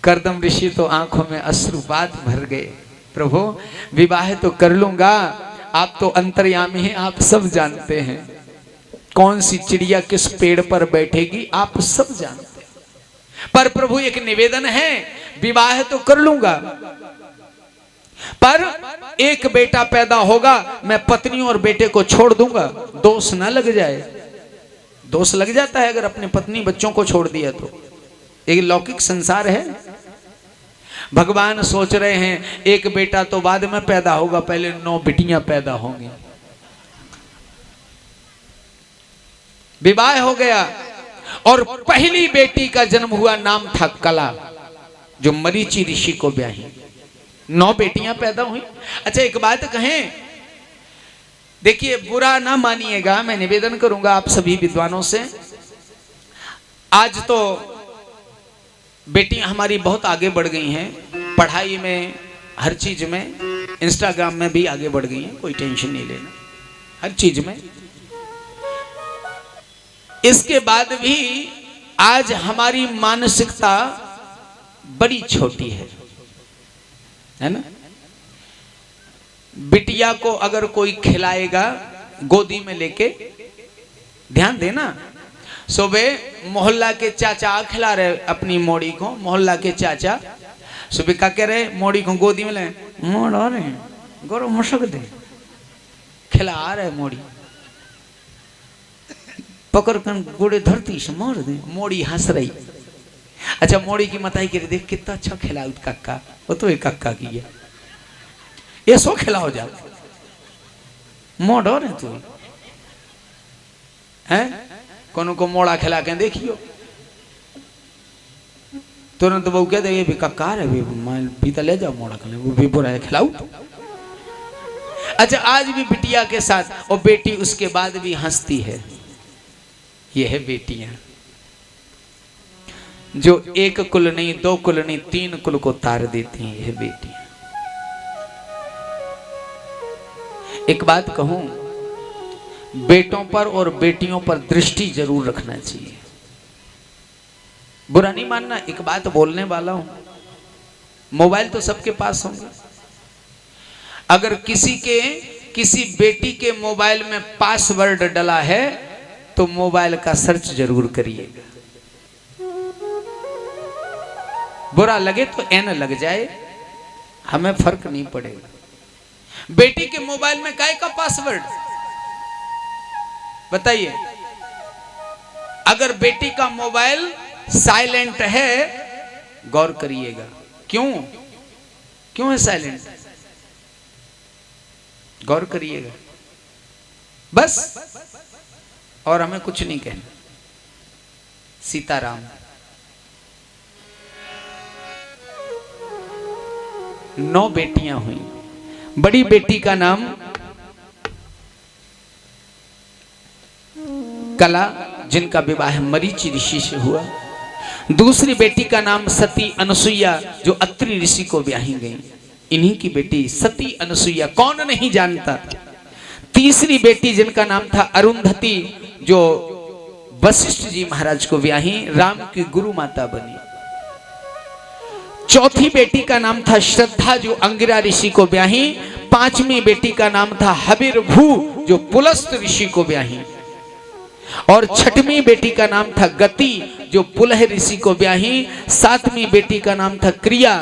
कर्दम ऋषि तो आंखों में अश्रुपात भर गए। प्रभु विवाह तो कर लूंगा, आप तो अंतर्यामी हैं, आप सब जानते हैं। कौन सी चिड़िया किस पेड़ पर बैठेगी आप सब जानते हैं। पर प्रभु एक निवेदन है, विवाह तो कर लूंगा, पर एक बेटा पैदा होगा, मैं पत्नी और बेटे को छोड़ दूंगा, दोष ना लग जाए। दोष लग जाता है अगर अपनी पत्नी बच्चों को छोड़ दिया तो। एक लौकिक संसार है। भगवान सोच रहे हैं एक बेटा तो बाद में पैदा होगा, पहले 9 बिटियां पैदा होंगी। विवाह हो गया और पहली बेटी का जन्म हुआ, नाम था कला, जो मरीचि ऋषि को ब्याही। 9 बेटियां पैदा हुई। अच्छा एक बात कहें, देखिए बुरा ना मानिएगा, मैं निवेदन करूंगा आप सभी विद्वानों से। आज तो बेटियां हमारी बहुत आगे बढ़ गई हैं, पढ़ाई में, हर चीज में, इंस्टाग्राम में भी आगे बढ़ गई हैं, कोई टेंशन नहीं लेना, हर चीज में। इसके बाद भी आज हमारी मानसिकता बड़ी छोटी है ना। बिटिया को अगर कोई खिलाएगा गोदी में लेके, ध्यान देना, सुबह मोहल्ला के चाचा खिला रहे अपनी मोड़ी को, मोहल्ला के चाचा सुबह का कह रहे मोड़ी को गोदी में ले, मोड़ आ रहे गोरो मशक दे, खिला रहे मोड़ी, पकड़ कर गोड़े धरती से मार दे, मोड़ी हंस रही। अच्छा मोड़ी की मताई कह रही, देख कितना अच्छा खिला कक्का, वो तो एक कक्का की है, ये सो खिलाओ जा, मोड़ आ रहे तू है, कोनो को मोड़ा खिला के देखियो, तुरंत वो कहते ये भी कक्कार है, पीता ले जाओ मोड़ा खिला, वो भी बुरा है खिलाऊ। अच्छा आज भी बिटिया के साथ, और बेटी उसके बाद भी हंसती है। ये है बेटियां जो एक कुल नहीं, 2 कुल नहीं, 3 कुल को तार देती हैं, ये बेटियां। एक बात कहूं, बेटों पर और बेटियों पर दृष्टि जरूर रखना चाहिए। बुरा नहीं मानना, एक बात बोलने वाला हूं। मोबाइल तो सबके पास होंगे, अगर किसी बेटी के मोबाइल में पासवर्ड डला है तो मोबाइल का सर्च जरूर करिएगा। बुरा लगे तो एन लग जाए, हमें फर्क नहीं पड़ेगा। बेटी के मोबाइल में काय का पासवर्ड बताइए। अगर बेटी का मोबाइल साइलेंट है, गौर करिएगा, क्यों है साइलेंट, गौर करिएगा बस, और हमें कुछ नहीं कहना। सीताराम 9 बेटियां हुई। बड़ी बेटी का नाम कला, जिनका विवाह मरीचि ऋषि से हुआ। दूसरी बेटी का नाम सती अनसुईया, जो अत्रि ऋषि को ब्याही गई। इन्हीं की बेटी सती अनसुईया, कौन नहीं जानता। तीसरी बेटी जिनका नाम था अरुंधति, जो वशिष्ठ जी महाराज को ब्याही, राम की गुरु माता बनी। चौथी बेटी का नाम था श्रद्धा, जो अंगिरा ऋषि को ब्याही। 5वीं बेटी का नाम था हबिर्भू, जो पुलस्त ऋषि को ब्याही। और 6वीं बेटी का नाम था गति, जो पुलह ऋषि को ब्याही। 7वीं बेटी का नाम था क्रिया,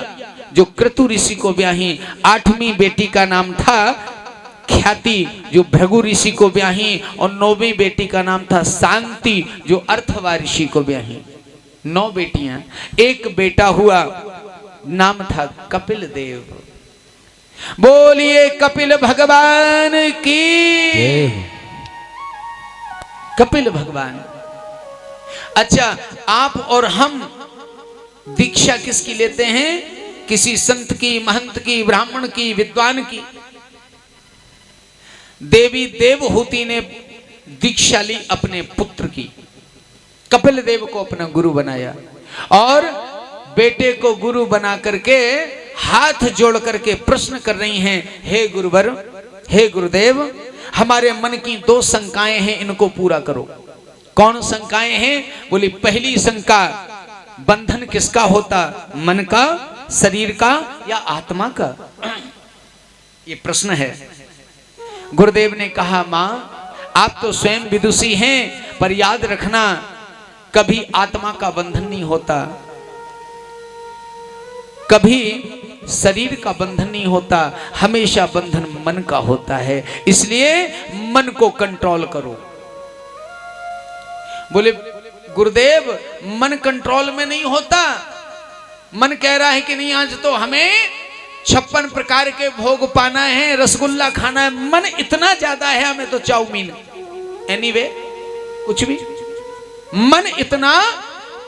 जो क्रतु ऋषि को ब्याही। 8वीं बेटी का नाम था ख्याति, जो भृगु ऋषि को ब्याही। और 9वीं बेटी का नाम था शांति, जो अर्थवा ऋषि को ब्याही। 9 बेटियां, एक बेटा हुआ, नाम था कपिल देव। बोलिए कपिल भगवान की। कपिल भगवान। अच्छा आप और हम दीक्षा किसकी लेते हैं? किसी संत की, महंत की, ब्राह्मण की, विद्वान की। देवी देवहूति ने दीक्षा ली अपने पुत्र की, कपिल देव को अपना गुरु बनाया और बेटे को गुरु बना करके हाथ जोड़ करके प्रश्न कर रही हैं, हे गुरुवर, हे गुरुदेव, हमारे मन की 2 शंकाएं हैं, इनको पूरा करो। कौन शंकाएं हैं? बोली पहली शंका, बंधन किसका होता, मन का, शरीर का या आत्मा का? ये प्रश्न है। गुरुदेव ने कहा, मां आप तो स्वयं विदुषी हैं, पर याद रखना कभी आत्मा का बंधन नहीं होता, कभी शरीर का बंधन नहीं होता, हमेशा बंधन मन का होता है। इसलिए मन को कंट्रोल करो। बोले गुरुदेव मन कंट्रोल में नहीं होता, मन कह रहा है कि नहीं आज तो हमें 56 प्रकार के भोग पाना है, रसगुल्ला खाना है, मन इतना ज्यादा है हमें तो चाउमीन, एनीवे कुछ भी, मन इतना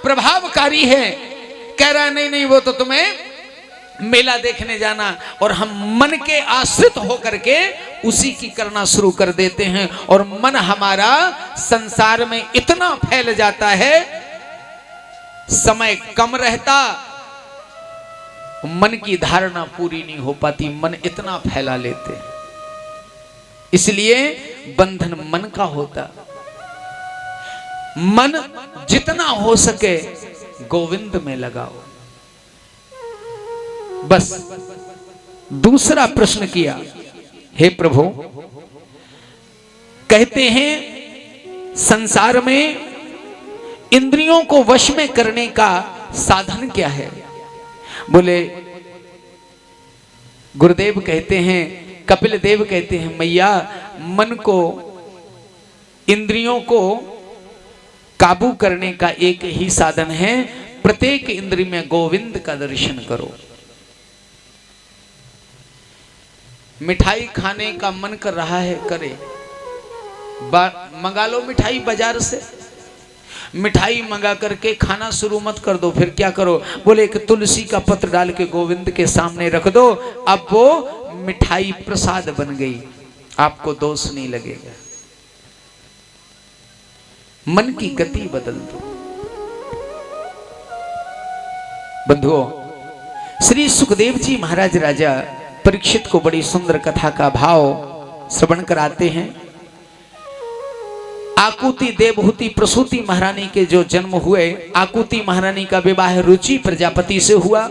प्रभावकारी है, कह रहा है नहीं नहीं वो तो तुम्हें मेला देखने जाना, और हम मन के आश्रित होकर के उसी की करना शुरू कर देते हैं, और मन हमारा संसार में इतना फैल जाता है, समय कम रहता, मन की धारणा पूरी नहीं हो पाती, मन इतना फैला लेते। इसलिए बंधन मन का होता। मन जितना हो सके गोविंद में लगाओ। बस दूसरा प्रश्न किया, हे प्रभु कहते हैं संसार में इंद्रियों को वश में करने का साधन क्या है? बोले गुरुदेव कहते हैं, कपिल देव कहते हैं, मैया मन को, इंद्रियों को काबू करने का एक ही साधन है, प्रत्येक इंद्रिय में गोविंद का दर्शन करो। मिठाई खाने का मन कर रहा है, करे, मंगा लो मिठाई बाजार से, मिठाई मंगा करके खाना शुरू मत कर दो, फिर क्या करो? बोले एक तुलसी का पत्र डाल के गोविंद के सामने रख दो, अब वो मिठाई प्रसाद बन गई, आपको दोष नहीं लगेगा। मन की गति बदल दो। बंधुओं, श्री सुखदेव जी महाराज राजा परीक्षित को बड़ी सुंदर कथा का भाव श्रवण कराते हैं। आकुति देवहूति प्रसूति महारानी के जो जन्म हुए, आकुति महारानी का विवाह रुचि प्रजापति से हुआ,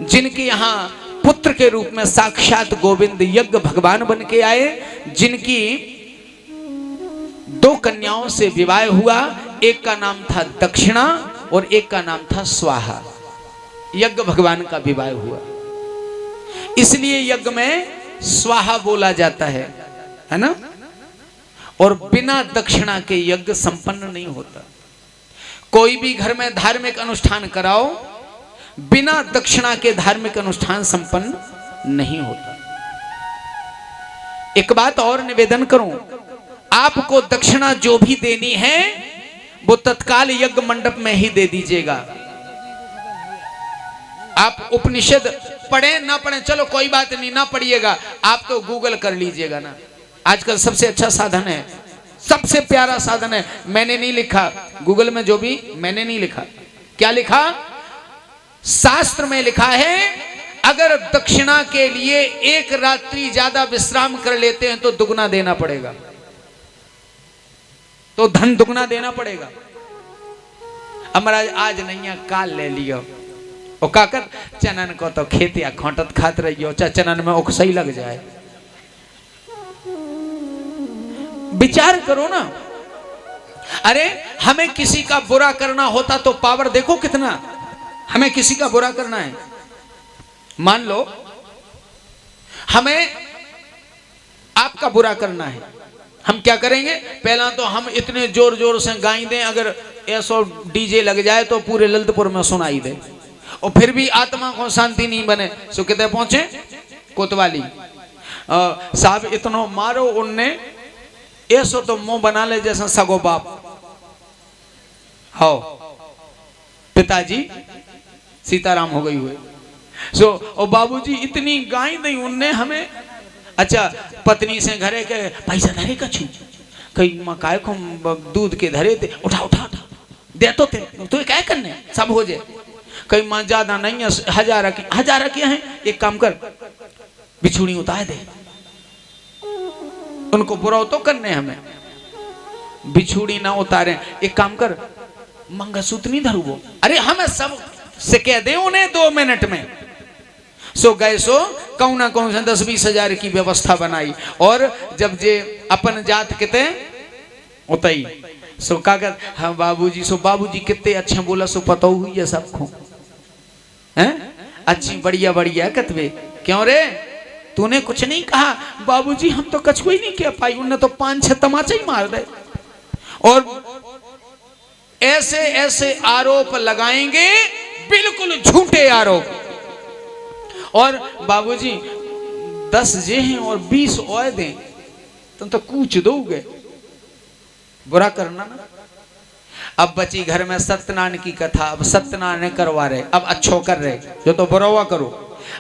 जिनके यहाँ पुत्र के रूप में साक्षात गोविंद यज्ञ भगवान बन के आए, जिनकी 2 कन्याओं से विवाह हुआ, एक का नाम था दक्षिणा और एक का नाम था स्वाहा। यज्ञ भगवान का विवाह हुआ, इसलिए यज्ञ में स्वाहा बोला जाता है ना। और बिना दक्षिणा के यज्ञ संपन्न नहीं होता। कोई भी घर में धार्मिक अनुष्ठान कराओ, बिना दक्षिणा के धार्मिक अनुष्ठान संपन्न नहीं होता। एक बात और निवेदन करूं, आपको दक्षिणा जो भी देनी है वो तत्काल यज्ञ मंडप में ही दे दीजिएगा। आप उपनिषद पढ़े ना पढ़े, चलो कोई बात नहीं, ना पढ़िएगा, आप तो गूगल कर लीजिएगा ना। आजकल सबसे अच्छा साधन है, सबसे प्यारा साधन है। मैंने नहीं लिखा गूगल में, जो भी मैंने नहीं लिखा, क्या लिखा? शास्त्र में लिखा है अगर दक्षिणा के लिए 1 रात्रि ज्यादा विश्राम कर लेते हैं तो दुगना देना पड़ेगा, तो धन दुगना देना पड़ेगा। महाराज आज नहीं है काल ले लियो, और काकर चनन को तो खेत या खोटत खात रहियो, चनन में ओख सही लग जाए। विचार करो ना। अरे हमें किसी का बुरा करना होता तो पावर देखो कितना, हमें किसी का बुरा करना है, मान लो हमें आपका बुरा करना है, हम क्या करेंगे? पहला तो हम इतने जोर जोर से गाई दें, अगर ऐसा डीजे लग जाए तो पूरे ललितपुर में सुनाई दे, और फिर भी आत्मा को शांति नहीं बने। सो कितने पहुंचे? कोतवाली साहब इतना मारो उनने, ऐसो तो मुंह बना ले जैसा सगो बाप। हो पिताजी सीताराम हो गई हुए, सो और बाबूजी इतनी गाय दी उनने हमें। अच्छा पत्नी से घरे के पैसा धरे कछु, कई मकाय को दूध के धरे थे, उठा उठा उठा दे तो थे, तो क्या करने सब हो जाए। कई माँ ज्यादा नहीं है, 1000 के हैं, एक काम कर बिछुड़ी उतार दे, उनको बुरा तो करने हमें, बिछुड़ी ना उतारे, एक काम कर मंगलसूत्र नहीं धरबो, अरे हमें सब से कह दे उन्हें 2 मिनट में। सो गए सो कहूँ ना कहूँ 10-20 हजार की व्यवस्था बनाई, और जब जे अपन जात किते उतई सो कागज, हाँ बाबूजी, सो बाबूजी कितने अच्छे बोला, सो पता हुई है सबको, हैं अच्छी बढ़िया बढ़िया कतवे, क्यों रे तूने कुछ नहीं कहा? बाबूजी हम तो कुछ कोई नहीं कह पाई, उन्हें तो 5-6 तमाचे ही मार दे, और ऐसे ऐसे आरोप लगाएंगे, बिल्कुल झूठे आरोप। और बाबूजी 10 जे हैं और 20 और दें, तुम तो कूच दोगे, बुरा करना ना। अब बची घर में सत्यनारायण की कथा, अब सत्यनारायण करवा रहे, अब अच्छो कर रहे, जो तो बुरा हुआ करो,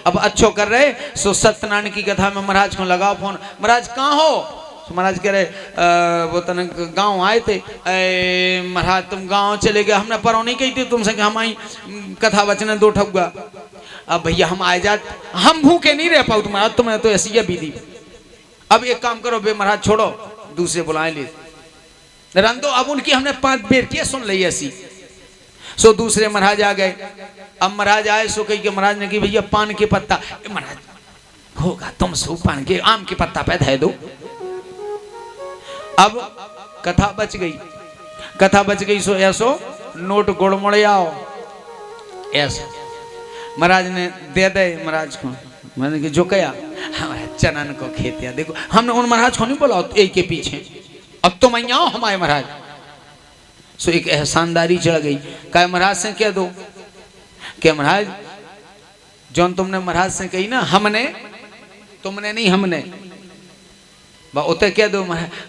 अब अच्छो कर रहे। सो सत्यनारायण की कथा में महाराज को लगाओ फोन, महाराज कहाँ हो? तो महाराज कह रहे वो तन गांव आए थे, महाराज तुम गांव चले गए, हमने परो नहीं कही थी तुमसे कि हम आई कथा बचने 2 ठगुआ। अब भैया हम आए जात, हम भूखे नहीं रह पाओ तुम्हारा, तुम्हें तो ऐसी है बीदी। अब एक काम करो बे महाराज, छोड़ो दूसरे बुलाए ले रंदो। अब उनकी हमने 5 बेर की सुन ली ऐसी। सो दूसरे महाराज आ गए। अब महाराज आए सो कही के महाराज ने कि भैया पान के पत्ता, महाराज होगा तुम सो पान के आम के पत्ता पे धै दो। अब कथा बच गई, कथा बच गई। सो ऐसो नोट गुड़मुड़े आओ, ऐसा महाराज ने दे दे महाराज को। मैंने कि जो कया हमारे चनन को खेतिया देखो, हमने उन महाराज को नहीं बोला एक के पीछे, अब तुम तो आओ हमारे महाराज। सो एक एहसानदारी चढ़ गई, कहा महाराज से कह दो कि महाराज जौन तुमने महाराज से कही ना, हमने, तुमने नहीं हमने, उते कह दो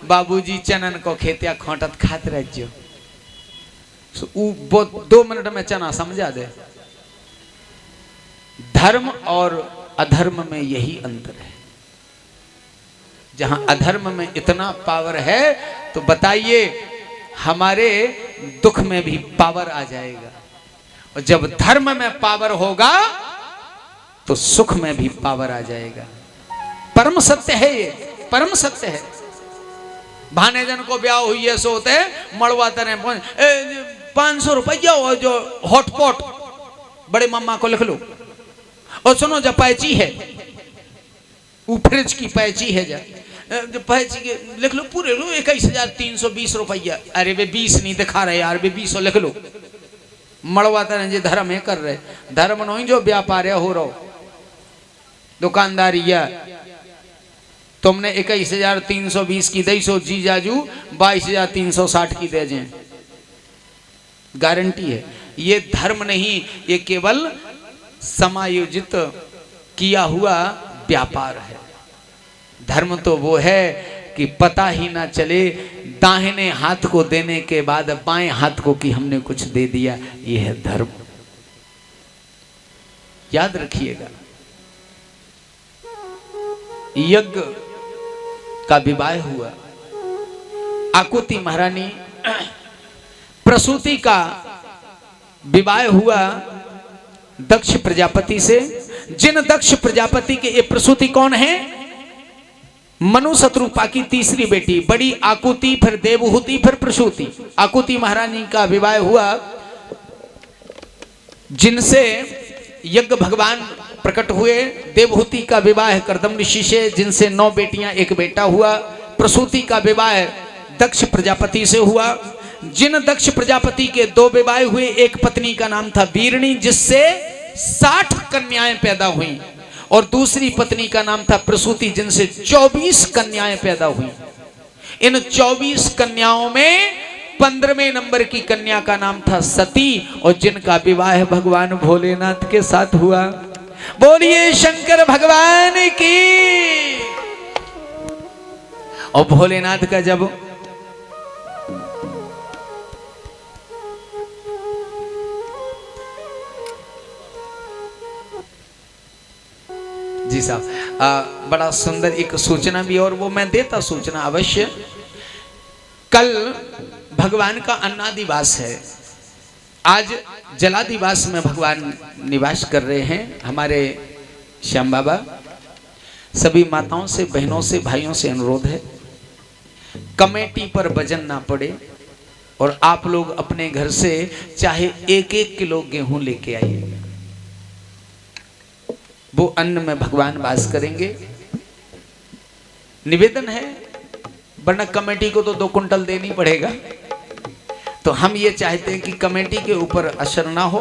बाबूजी चनन को खेतिया खोटत खात रह जो। सो 2 मिनट में चना समझा दे। धर्म और अधर्म में यही अंतर है। जहां अधर्म में इतना पावर है तो बताइए हमारे दुख में भी पावर आ जाएगा, और जब धर्म में पावर होगा तो सुख में भी पावर आ जाएगा। परम सत्य है ये, परम सत्य है। भाने जन को ब्याह हुई है सो होते मड़वा तरे 500 रुपया और जो हॉटपॉट बड़े मम्मा को लिख लो, और सुनो जब पैची है वो फ्रिज की पैची है, जो पैची के लिख लो पूरे लो 21,320 रुपया। अरे वे 20 नहीं दिखा रहे यार, वे 20 लिख लो। मड़वा तरह जे धर्म है कर रहे, धर्म नहीं जो व्यापार हो रहा दुकानदारी या तुमने 21,320 की दई, सो जी जाजू 22,360 की दे जाए, गारंटी है। ये धर्म नहीं, ये केवल समायोजित किया हुआ व्यापार है। धर्म तो वो है कि पता ही ना चले दाहिने हाथ को देने के बाद बाएं हाथ को कि हमने कुछ दे दिया, ये है धर्म। याद रखिएगा। यज्ञ का विवाह हुआ, आकुति महारानी प्रसूति का विवाह हुआ दक्ष प्रजापति से। जिन दक्ष प्रजापति के ये प्रसूति कौन है? मनु शत्रुपा की तीसरी बेटी बड़ी आकुति, फिर देवहूति, फिर प्रसूति। आकुति महारानी का विवाह हुआ जिनसे यज्ञ भगवान प्रकट हुए। देवहूति का विवाह करदम ऋषि से, जिनसे 9 बेटियां 1 बेटा हुआ। प्रसूति का विवाह दक्ष प्रजापति से हुआ। जिन दक्ष प्रजापति के 2 विवाह हुए, एक पत्नी का नाम था वीरणी जिससे 60 कन्याएं पैदा हुई, और दूसरी पत्नी का नाम था प्रसूति जिनसे 24 कन्याएं पैदा हुई। इन 24 कन्याओं में 15वें नंबर की कन्या का नाम था सती, और जिनका विवाह भगवान भोलेनाथ के साथ हुआ। बोलिए शंकर भगवान की। और भोलेनाथ का जब जी साहब बड़ा सुंदर एक सूचना भी, और वो मैं देता सूचना अवश्य। कल भगवान का अन्नादिवास है, आज जलादिवास में भगवान निवास कर रहे हैं। हमारे श्याम बाबा सभी माताओं से, बहनों से, भाइयों से अनुरोध है कमेटी पर वजन ना पड़े और आप लोग अपने घर से चाहे 1-1 किलो गेहूं लेके आइए, वो अन्न में भगवान वास करेंगे। निवेदन है, वरना कमेटी को तो 2 कुंटल देनी पड़ेगा। तो हम ये चाहते हैं कि कमेटी के ऊपर असर ना हो।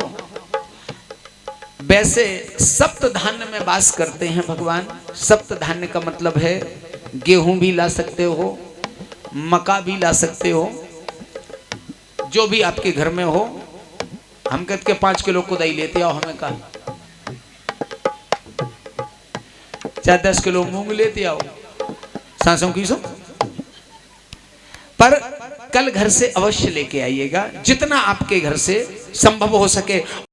वैसे सप्त धान्य में वास करते हैं भगवान। सप्त धान्य का मतलब है गेहूं भी ला सकते हो, मक्का भी ला सकते हो, जो भी आपके घर में हो। हम कहते के 5 किलो खुदाई लेते आओ, हमें कहा चाहे 10 किलो मूंग लेते आओ, सांसों की सो। पर कल घर से अवश्य लेके आइएगा, जितना आपके घर से संभव हो सके।